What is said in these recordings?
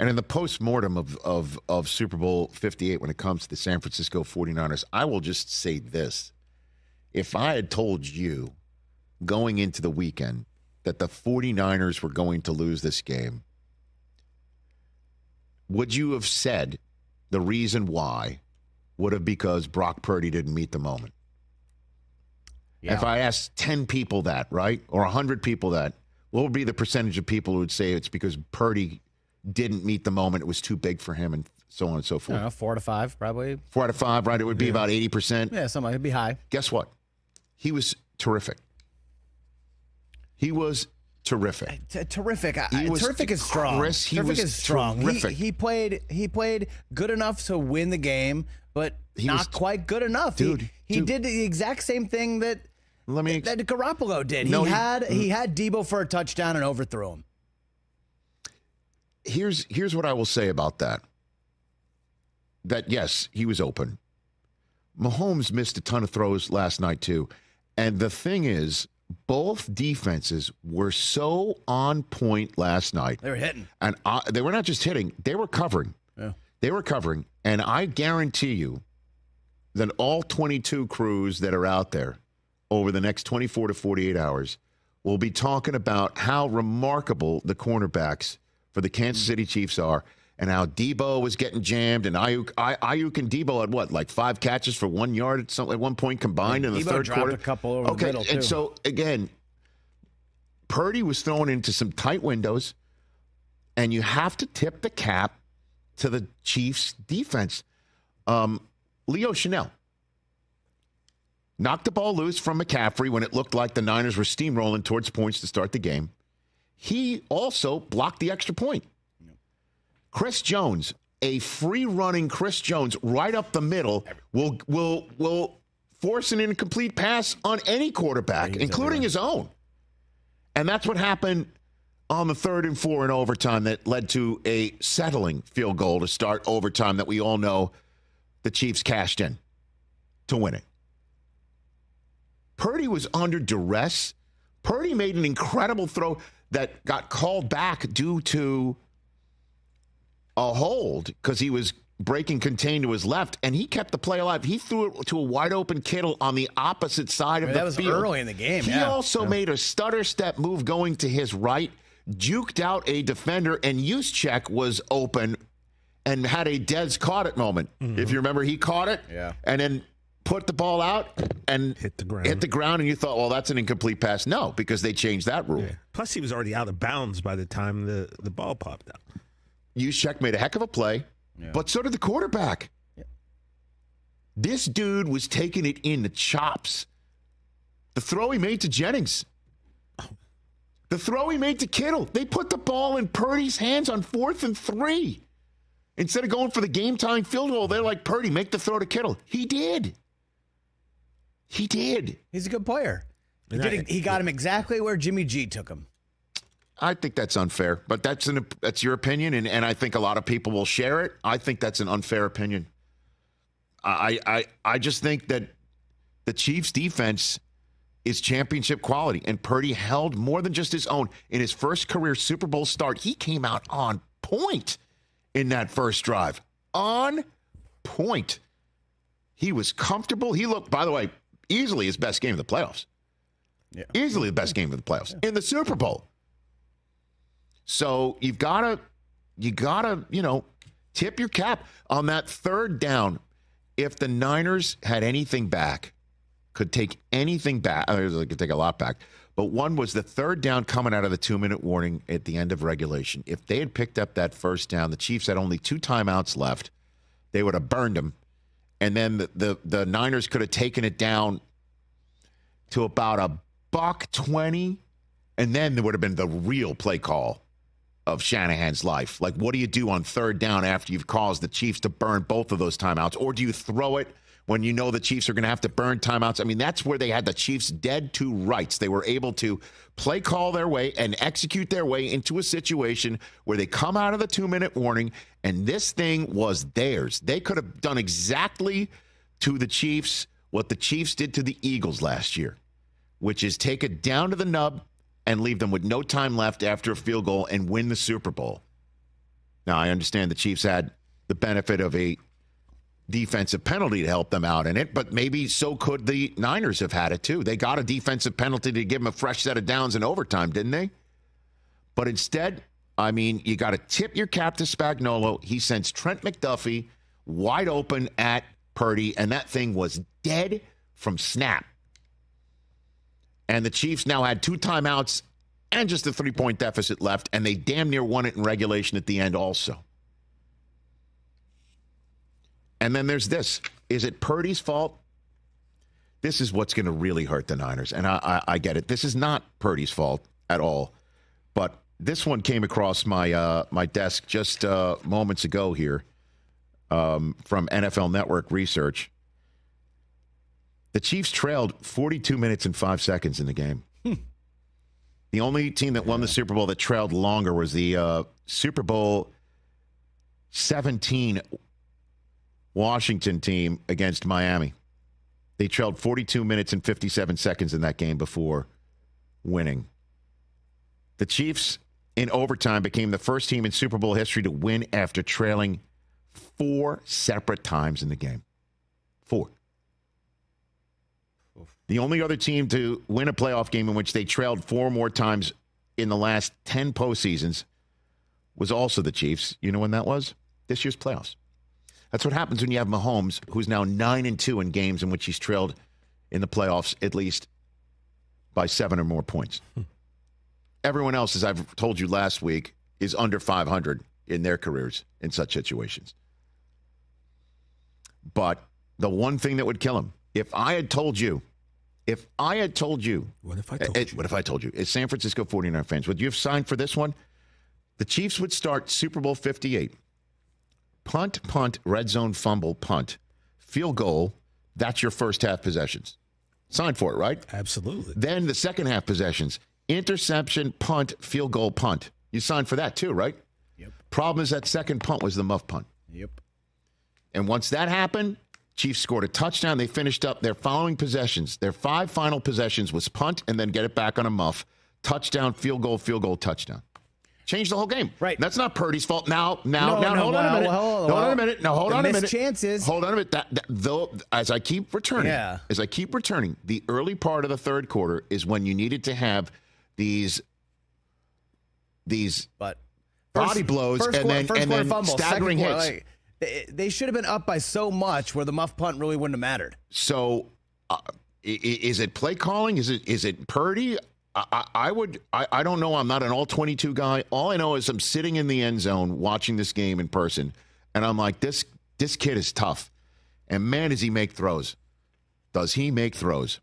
And in the post-mortem of Super Bowl 58, when it comes to the San Francisco 49ers, I will just say this. If I had told you going into the weekend that the 49ers were going to lose this game, would you have said the reason why would have because Brock Purdy didn't meet the moment? Yeah. If I asked 10 people that, right, or 100 people that, what would be the percentage of people who would say it's because Purdy didn't meet the moment, it was too big for him, and so on and so forth? 4 out of 5, probably. 4 out of 5, right? It would be about 80%. Yeah, something. It'd be high. Guess what? He was terrific. He was terrific. Terrific. Terrific is strong. Chris, terrific is strong. Terrific. He played good enough to win the game, but not quite good enough. Dude, he did the exact same thing that Garoppolo did. No, he had Debo for a touchdown and overthrew him. Here's what I will say about that. That, yes, he was open. Mahomes missed a ton of throws last night, too. And the thing is, both defenses were so on point last night. They were hitting. And they were not just hitting, they were covering. Yeah. They were covering. And I guarantee you that all 22 crews that are out there over the next 24 to 48 hours will be talking about how remarkable the cornerbacks for the Kansas City Chiefs are, and how Debo was getting jammed, and Ayuk and Debo had what, like 5 catches for 1 yard at one point combined in the third quarter? A couple over the middle, too. And so, again, Purdy was thrown into some tight windows, and you have to tip the cap to the Chiefs' defense. Leo Chanel knocked the ball loose from McCaffrey when it looked like the Niners were steamrolling towards points to start the game. He also blocked the extra point. Chris Jones, a free-running Chris Jones right up the middle, will force an incomplete pass on any quarterback, including his own. And that's what happened on the 3rd and 4 in overtime that led to a settling field goal to start overtime that we all know the Chiefs cashed in to win it. Purdy was under duress. Purdy made an incredible throw that got called back due to a hold because he was breaking contained to his left, and he kept the play alive. He threw it to a wide-open Kittle on the opposite side of the field. That was early in the game. He also made a stutter step move going to his right, juked out a defender, and Juszczyk was open and had a Dez caught it moment. Mm-hmm. If you remember, he caught it and then put the ball out and hit the ground, and you thought, well, that's an incomplete pass. No, because they changed that rule. Yeah. Plus, he was already out of bounds by the time the ball popped out. Juszczyk made a heck of a play, but so did the quarterback. Yeah. This dude was taking it in the chops. The throw he made to Jennings. The throw he made to Kittle. They put the ball in Purdy's hands on 4th and 3. Instead of going for the game-tying field goal, they're like, Purdy, make the throw to Kittle. He did. He did. He's a good player. He got him exactly where Jimmy G took him. I think that's unfair, but that's your opinion, and I think a lot of people will share it. I think that's an unfair opinion. I just think that the Chiefs' defense is championship quality, and Purdy held more than just his own. In his first career Super Bowl start, he came out on point in that first drive. On point. He was comfortable. He looked, by the way, easily his best game of the playoffs. Yeah. Easily the best game of the playoffs in the Super Bowl. So you gotta, tip your cap on that 3rd down. If the Niners had anything back, could take anything back, they could take a lot back. But one was the 3rd down coming out of the 2-minute warning at the end of regulation. If they had picked up that 1st down, the Chiefs had only 2 timeouts left. They would have burned them. And then the Niners could have taken it down to about $120. And then there would have been the real play call of Shanahan's life. Like, what do you do on 3rd down after you've caused the Chiefs to burn both of those timeouts? Or do you throw it when you know the Chiefs are going to have to burn timeouts? I mean, that's where they had the Chiefs dead to rights. They were able to play call their way and execute their way into a situation where they come out of the 2-minute warning, and this thing was theirs. They could have done exactly to the Chiefs what the Chiefs did to the Eagles last year, which is take it down to the nub and leave them with no time left after a field goal and win the Super Bowl. Now, I understand the Chiefs had the benefit of a defensive penalty to help them out in it, but maybe so could the Niners have had it too. They got a defensive penalty to give them a fresh set of downs in overtime, didn't they? But instead, I mean, you got to tip your cap to Spagnuolo. He sends Trent McDuffie wide open at Purdy, and that thing was dead from snap. And the Chiefs now had 2 timeouts and just a 3-point deficit left, and they damn near won it in regulation at the end also. And then there's this. Is it Purdy's fault? This is what's going to really hurt the Niners, and I get it. This is not Purdy's fault at all, but this one came across my my desk just moments ago here from NFL Network Research. The Chiefs trailed 42 minutes and 5 seconds in the game. The only team that won the Super Bowl that trailed longer was the Super Bowl 17 Washington team against Miami. They trailed 42 minutes and 57 seconds in that game before winning. The Chiefs, in overtime, became the first team in Super Bowl history to win after trailing 4 separate times in the game. 4. The only other team to win a playoff game in which they trailed 4 more times in the last 10 postseasons was also the Chiefs. You know when that was? This year's playoffs. That's what happens when you have Mahomes, who's now 9-2 in games in which he's trailed in the playoffs at least by 7 or more points. Everyone else, as I've told you last week, is under 500 in their careers in such situations. But the one thing that would kill him, if I had told you, what if I told you? What if I told you? As San Francisco 49er fans, would you have signed for this one? The Chiefs would start Super Bowl 58. Punt, red zone, fumble, punt, field goal. That's your first half possessions. Sign for it, right? Absolutely. Then the second half possessions, interception, punt, field goal, punt. You signed for that too, right? Yep. Problem is that second punt was the muff punt. Yep. And once that happened, Chiefs scored a touchdown. They finished up their following possessions. Their 5 final possessions was punt and then get it back on a muff. Touchdown, field goal, touchdown. Changed the whole game. Right. That's not Purdy's fault. Now, hold on a minute. Hold on a minute. Now, hold on a minute. Chances. Hold on a minute. Though, as I keep returning, the early part of the third quarter is when you needed to have these body blows and then fumble, staggering hits. Like, they should have been up by so much where the muff punt really wouldn't have mattered. So, is it play calling? Is it Purdy? I don't know. I'm not an all 22 guy. All I know is I'm sitting in the end zone watching this game in person, and I'm like, this kid is tough. And man, does he make throws. Does he make throws?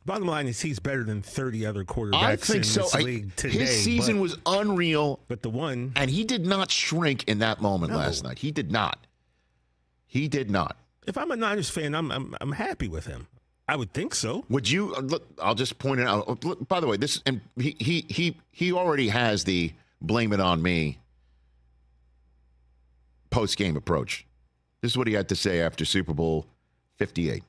Bottom line is he's better than 30 other quarterbacks in this league today. His season was unreal. But the one... And he did not shrink in that moment last night. He did not. If I'm a Niners fan, I'm happy with him. I would think so. Would you? Look, I'll just point it out. Look, by the way, this and he already has the blame it on me post-game approach. This is what he had to say after Super Bowl 58.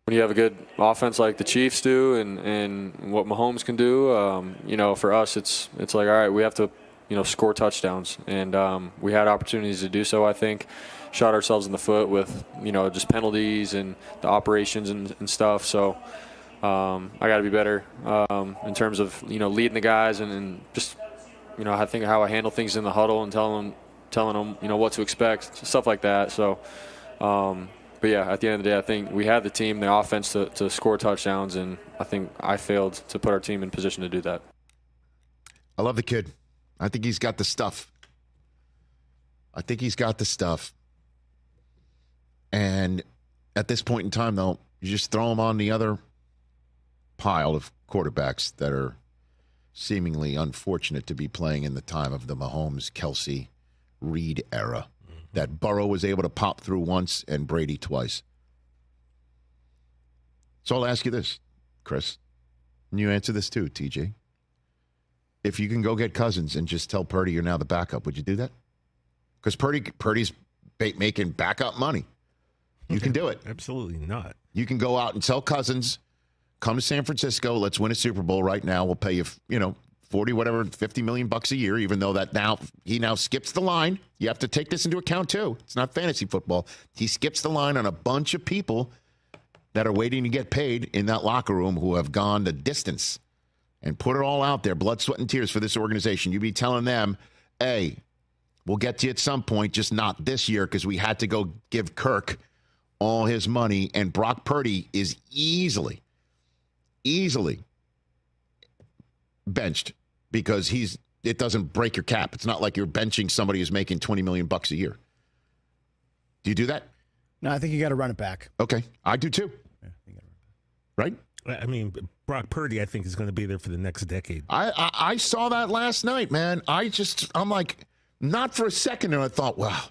When you have a good offense like the Chiefs do, and what Mahomes can do, for us, it's like, all right, we have to, score touchdowns, and we had opportunities to do so. I think shot ourselves in the foot with, just penalties and the operations and stuff. So I got to be better in terms of leading the guys and just I think how I handle things in the huddle and telling them what to expect, stuff like that. So. But yeah, at the end of the day, I think we had the team, the offense to score touchdowns, and I think I failed to put our team in position to do that. I love the kid. I think he's got the stuff. And at this point in time, though, you just throw him on the other pile of quarterbacks that are seemingly unfortunate to be playing in the time of the Mahomes, Kelsey, Reed era. That Burrow was able to pop through once and Brady twice. So I'll ask you this, Chris. And you answer this too, TJ. If you can go get Cousins and just tell Purdy you're now the backup, would you do that? Because Purdy's making backup money. You can do it. Absolutely not. You can go out and tell Cousins, come to San Francisco, let's win a Super Bowl right now. We'll pay you, $5 40, whatever, $50 million a year, even though he now skips the line. You have to take this into account, too. It's not fantasy football. He skips the line on a bunch of people that are waiting to get paid in that locker room who have gone the distance and put it all out there, blood, sweat, and tears for this organization. You'd be telling them, hey, we'll get to you at some point, just not this year because we had to go give Kirk all his money. And Brock Purdy is easily benched because it doesn't break your cap. It's not like you're benching somebody who's making $20 million a year. Do you do that? No, I think you got to run it back. Okay, I do too. Yeah, you gotta run it back. Right? I mean, Brock Purdy, I think, is going to be there for the next decade. I saw that last night, man. I'm like, not for a second, and I thought, wow.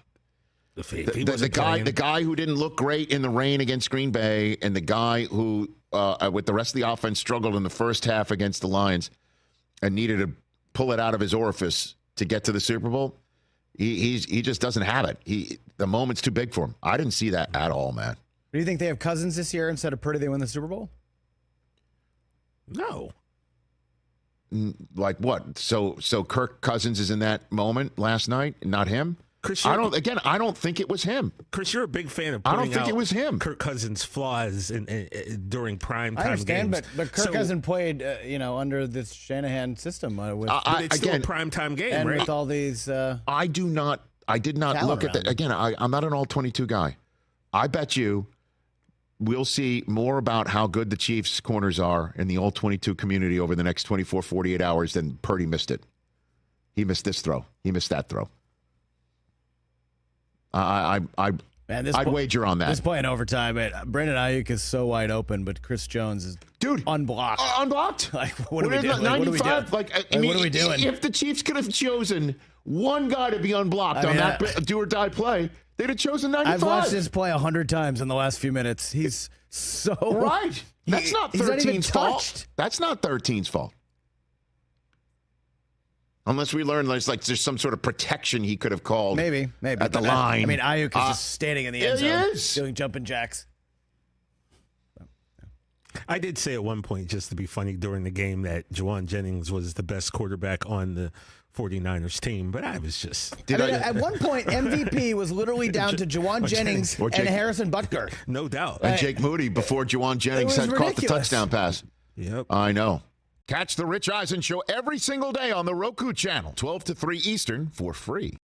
The guy who didn't look great in the rain against Green Bay, and the guy who, with the rest of the offense, struggled in the first half against the Lions, and needed to pull it out of his orifice to get to the Super Bowl. He just doesn't have it. The moment's too big for him. I didn't see that at all, man. Do you think they have Cousins this year instead of Purdy? They win the Super Bowl? No. Like what? So Kirk Cousins is in that moment last night, not him. Chris, I don't think it was him. Chris, you're a big fan of. I don't think it was him. Kirk Cousins' flaws during prime time. I understand, games. but Kirk hasn't played, under this Shanahan system. It's still a prime time game, and right? with all these, I did not look at that again. I'm not an all 22 guy. I bet you we'll see more about how good the Chiefs' corners are in the all 22 community over the next 24, 48 hours than Purdy missed it. He missed this throw. He missed that throw. I'd wager on that. This play in overtime, Brandon Ayuk is so wide open, but Chris Jones is unblocked. Unblocked? Like, what are we doing? 95? What are we doing? If the Chiefs could have chosen one guy to be unblocked on that do-or-die play, they'd have chosen 95. I've watched this play 100 times in the last few minutes. He's so... Right. That's not 13's fault. That's not 13's fault. Unless we learn there's some sort of protection he could have called. Maybe at the line. Ayuk is just standing in the end zone, doing jumping jacks. I did say at one point, just to be funny, during the game that Juwan Jennings was the best quarterback on the 49ers team, but I was just... At one point, MVP was literally down to Juwan Jennings and Harrison Butker. No doubt. And Jake Moody before Juwan Jennings had caught the touchdown pass. Yep. I know. Catch the Rich Eisen Show every single day on the Roku channel, 12 to 3 Eastern, for free.